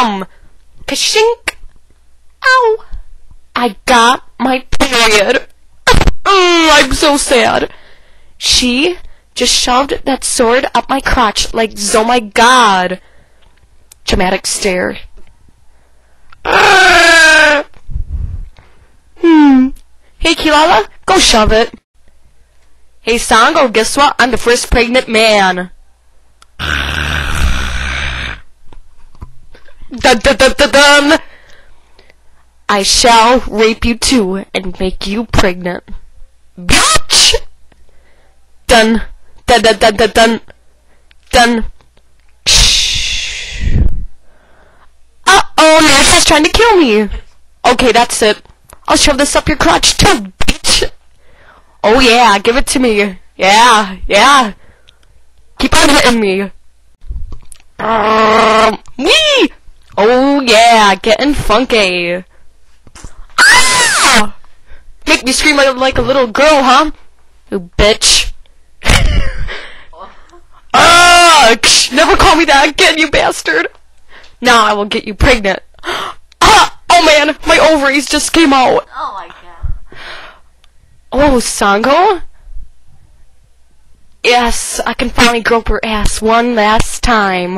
bam! Ka-shink! Ow! I got my period. I'm so sad. She just shoved that sword up my crotch like, oh my god. Dramatic stare. Hey, Kilala, go shove it. Hey, Sango, guess what? I'm the first pregnant man. Dun dun dun dun dun! I shall rape you too and make you pregnant. Bitch! Dun dun dun dun dun dun dun. Uh-oh, Nasa's trying to kill me. Okay, that's it. I'll shove this up your crotch too, bitch. Oh yeah, give it to me. Yeah, yeah. Keep on hitting me. Wee! Oh yeah, getting funky. Ah! Make me scream like a little girl, huh? You bitch. Never call me that again, you bastard. Now I will get you pregnant. Oh man, my ovaries just came out. Oh my god. Oh, Sango? Yes, I can finally grope her ass one last time.